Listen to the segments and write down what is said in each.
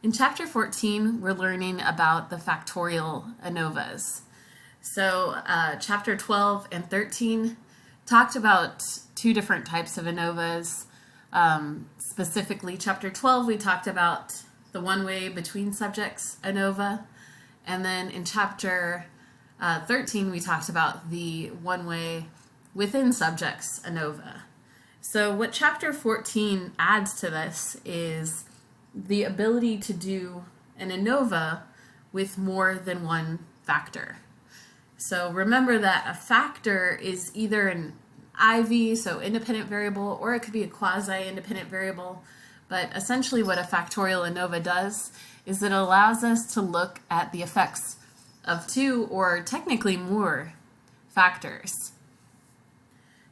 In chapter 14, we're learning about the factorial ANOVAs. So chapter 12 and 13 talked about two different types of ANOVAs. Specifically, chapter 12, we talked about the one-way between subjects ANOVA. And then in chapter 13, we talked about the one-way within subjects ANOVA. So what chapter 14 adds to this is the ability to do an ANOVA with more than one factor. So remember that a factor is either an IV, so independent variable, or it could be a quasi-independent variable. But essentially what a factorial ANOVA does is it allows us to look at the effects of two or technically more factors.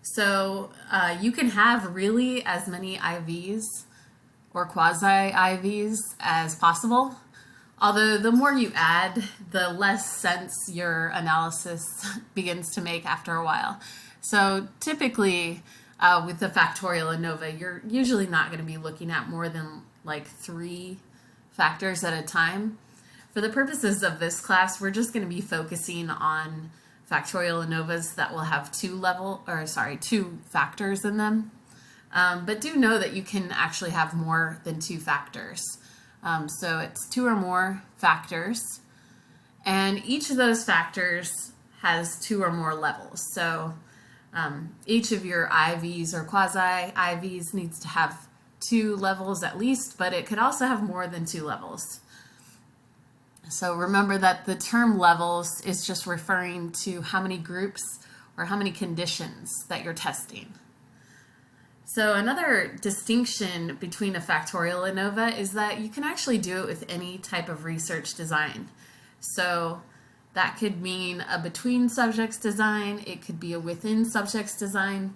So you can have really as many IVs or quasi-IVs as possible. Although the more you add, the less sense your analysis begins to make after a while. So typically with the factorial ANOVA, you're usually not going to be looking at more than like 3 factors at a time. For the purposes of this class, we're just going to be focusing on factorial ANOVAs that will have 2 factors in them. But do know that you can actually have more than 2 factors. So it's 2 or more factors, and each of those factors has 2 or more levels. So each of your IVs or quasi-IVs needs to have 2 levels at least, but it could also have more than 2 levels. So remember that the term levels is just referring to how many groups or how many conditions that you're testing. So another distinction between a factorial ANOVA is that you can actually do it with any type of research design. So that could mean a between subjects design, it could be a within subjects design,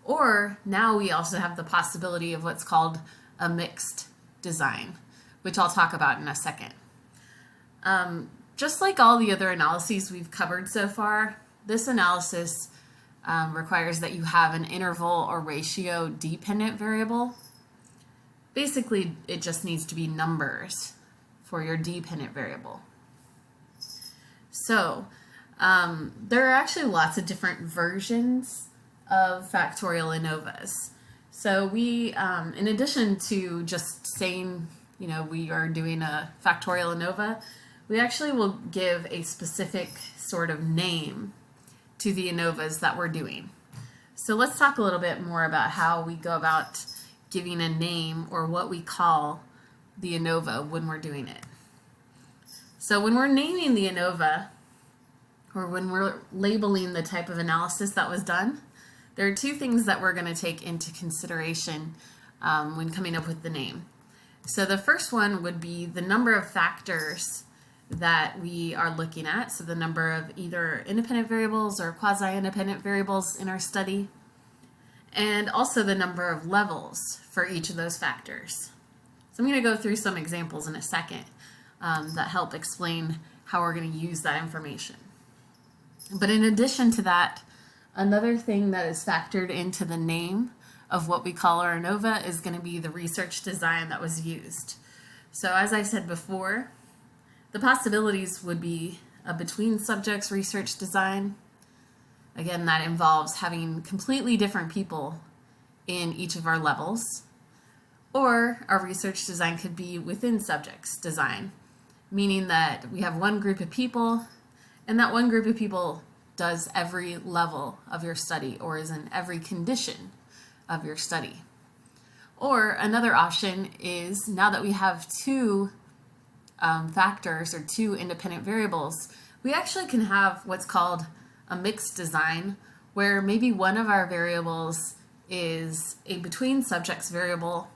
or now we also have the possibility of what's called a mixed design, which I'll talk about in a second. Just like all the other analyses we've covered so far, this analysis requires that you have an interval or ratio dependent variable. Basically, it just needs to be numbers for your dependent variable. So there are actually lots of different versions of factorial ANOVAs. So we, in addition to just saying, we are doing a factorial ANOVA, we actually will give a specific sort of name to the ANOVAs that we're doing. So let's talk a little bit more about how we go about giving a name or what we call the ANOVA when we're doing it. So when we're naming the ANOVA, or when we're labeling the type of analysis that was done, there are 2 things that we're going to take into consideration when coming up with the name. So the first one would be the number of factors that we are looking at, so the number of either independent variables or quasi-independent variables in our study, and also the number of levels for each of those factors. So I'm going to go through some examples in a second that help explain how we're going to use that information. But in addition to that, another thing that is factored into the name of what we call our ANOVA is going to be the research design that was used. So as I said before, the possibilities would be a between subjects research design. Again, that involves having completely different people in each of our levels. Or our research design could be within subjects design, meaning that we have one group of people, and that one group of people does every level of your study or is in every condition of your study. Or another option is, now that we have 2 factors or 2 independent variables, we actually can have what's called a mixed design, where maybe one of our variables is a between subjects variable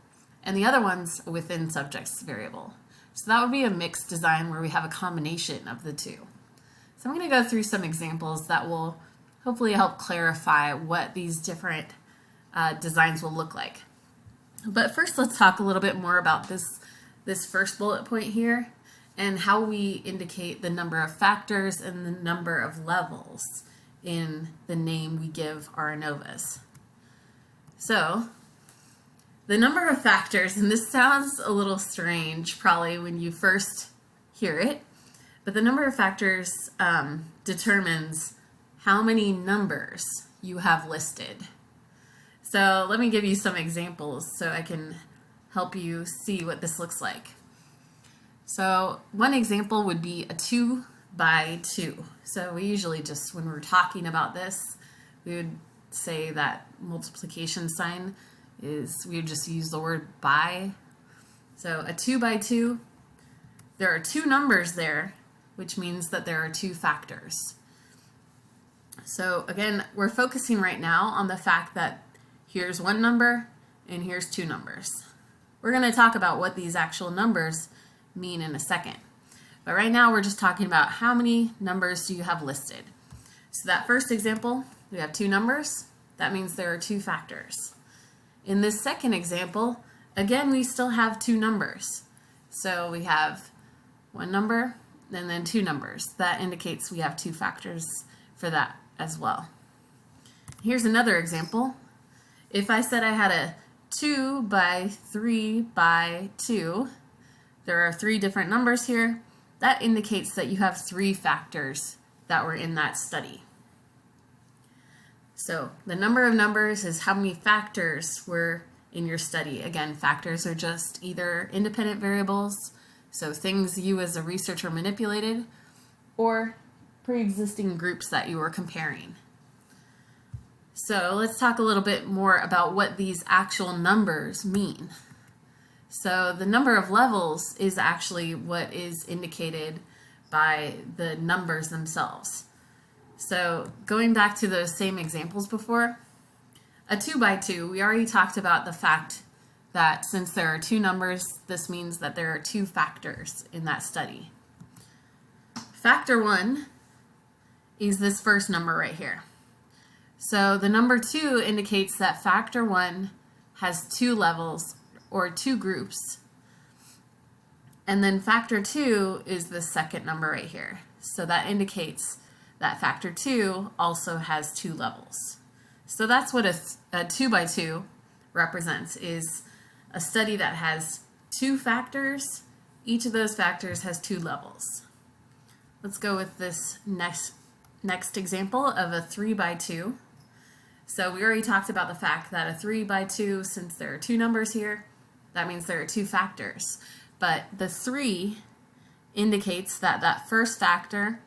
and the other one's a within subjects variable. So that would be a mixed design where we have a combination of the 2. So I'm going to go through some examples that will hopefully help clarify what these different designs will look like. But first, let's talk a little bit more about this first bullet point here and how we indicate the number of factors and the number of levels in the name we give our ANOVAs. So The number of factors, and this sounds a little strange probably when you first hear it, but the number of factors determines how many numbers you have listed. So let me give you some examples so I can help you see what this looks like. So one example would be a 2 by 2. So we usually just, when we're talking about this, we would say that multiplication sign is, we would just use the word by. So a 2 by 2, there are 2 numbers there, which means that there are 2 factors. So again, we're focusing right now on the fact that here's one number and here's 2 numbers. We're going to talk about what these actual numbers mean in a second. But right now we're just talking about how many numbers do you have listed. So that first example, we have 2 numbers. That means there are 2 factors. In this second example, again, we still have 2 numbers. So we have one number and then 2 numbers. That indicates we have 2 factors for that as well. Here's another example. If I said I had a 2 by 3 by 2, there are 3 different numbers here. That indicates that you have 3 factors that were in that study. So the number of numbers is how many factors were in your study. Again, factors are just either independent variables, so things you as a researcher manipulated, or pre-existing groups that you were comparing. So let's talk a little bit more about what these actual numbers mean. So the number of levels is actually what is indicated by the numbers themselves. So going back to those same examples before, a 2 by 2, we already talked about the fact that since there are 2 numbers, this means that there are 2 factors in that study. Factor 1 is this first number right here. So the number 2 indicates that factor 1 has 2 levels or 2 groups. And then factor 2 is the second number right here. So that indicates that factor 2 also has 2 levels. So that's what a 2 by 2 represents, is a study that has 2 factors. Each of those factors has 2 levels. Let's go with this next example of a 3 by 2. So we already talked about the fact that a 3 by 2, since there are 2 numbers here, that means there are 2 factors. But the 3 indicates that that first factor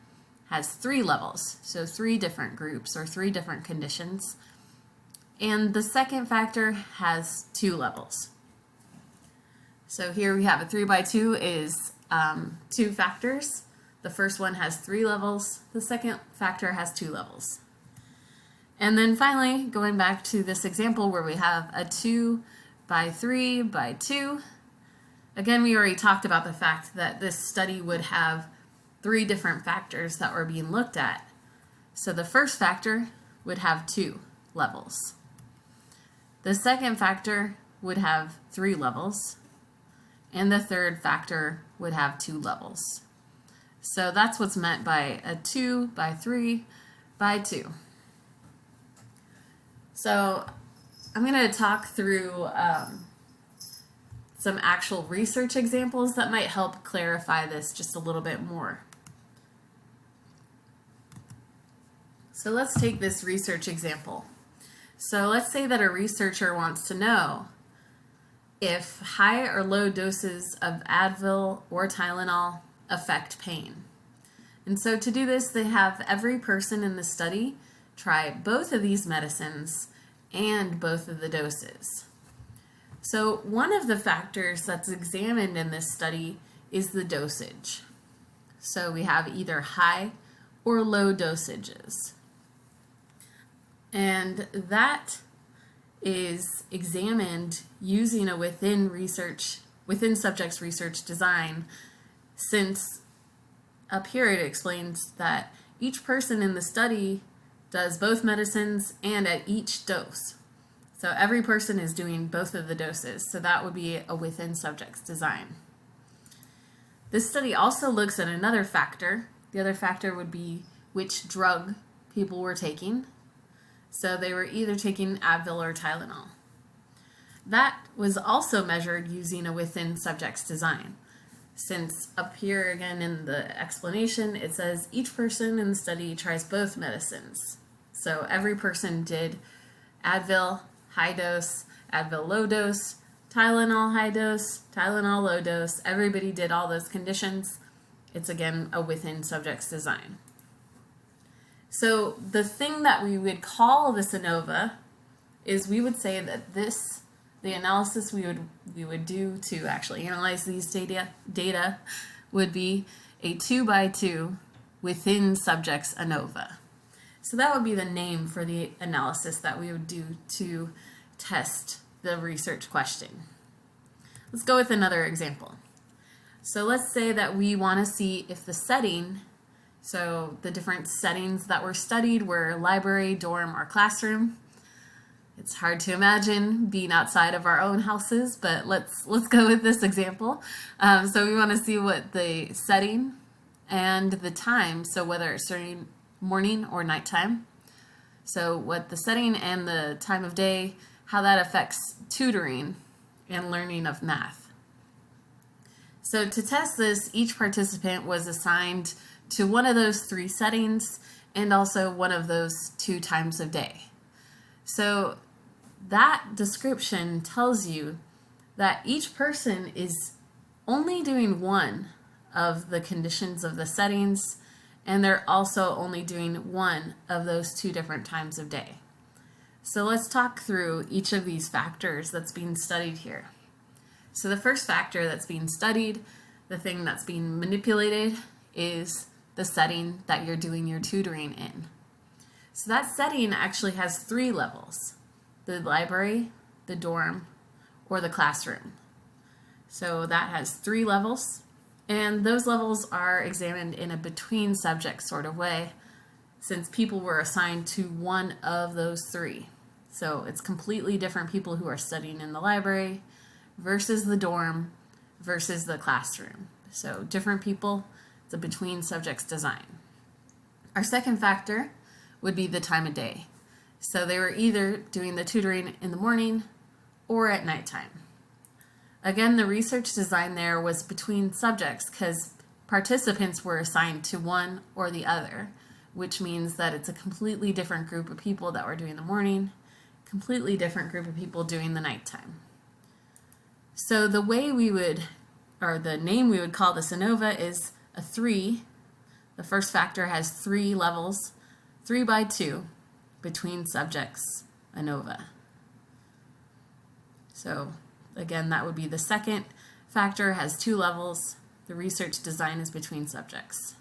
has 3 levels, so 3 different groups or 3 different conditions. And the second factor has 2 levels. So here we have a 3 by 2 is 2 factors. The first one has 3 levels. The second factor has 2 levels. And then finally, going back to this example where we have a 2 by 3 by 2. Again, we already talked about the fact that this study would have 3 different factors that were being looked at. So the first factor would have 2 levels. The second factor would have 3 levels. And the third factor would have 2 levels. So that's what's meant by a 2 by 3 by 2. So I'm going to talk through some actual research examples that might help clarify this just a little bit more. So let's take this research example. So let's say that a researcher wants to know if high or low doses of Advil or Tylenol affect pain. And so to do this, they have every person in the study try both of these medicines and both of the doses. So one of the factors that's examined in this study is the dosage. So we have either high or low dosages. And that is examined using a within subjects research design, since up here it explains that each person in the study does both medicines and at each dose. So every person is doing both of the doses, so that would be a within subjects design. This study also looks at another factor. The other factor would be which drug people were taking. So they were either taking Advil or Tylenol. That was also measured using a within subjects design. Since up here again in the explanation, it says each person in the study tries both medicines. So every person did Advil high dose, Advil low dose, Tylenol high dose, Tylenol low dose. Everybody did all those conditions. It's again a within subjects design. So the thing that we would call this ANOVA is we would say that the analysis we would do to actually analyze these data would be a 2x2 within subjects ANOVA. So that would be the name for the analysis that we would do to test the research question. Let's go with another example. So let's say that we want to see if the setting, so the different settings that were studied were library, dorm, or classroom. It's hard to imagine being outside of our own houses, but let's go with this example. So we want to see what the setting and the time, so whether it's during morning or nighttime. So what the setting and the time of day, how that affects tutoring and learning of math. So to test this, each participant was assigned to one of those 3 settings and also one of those 2 times of day. So that description tells you that each person is only doing one of the conditions of the settings, and they're also only doing one of those 2 different times of day. So let's talk through each of these factors that's being studied here. So the first factor that's being studied, the thing that's being manipulated, is the setting that you're doing your tutoring in. So that setting actually has 3 levels: the library, the dorm, or the classroom. So that has 3 levels, and those levels are examined in a between subjects sort of way, since people were assigned to one of those 3. So it's completely different people who are studying in the library versus the dorm versus the classroom. So different people, it's a between subjects design. Our second factor would be the time of day. So they were either doing the tutoring in the morning or at nighttime. Again, the research design there was between subjects because participants were assigned to one or the other, which means that it's a completely different group of people that were doing the morning, completely different group of people doing the nighttime. So the way we would, or the name we would call this ANOVA is a 3. The first factor has 3 levels, 3x2, between subjects ANOVA. So again, that would be the second factor, has 2 levels. The research design is between subjects.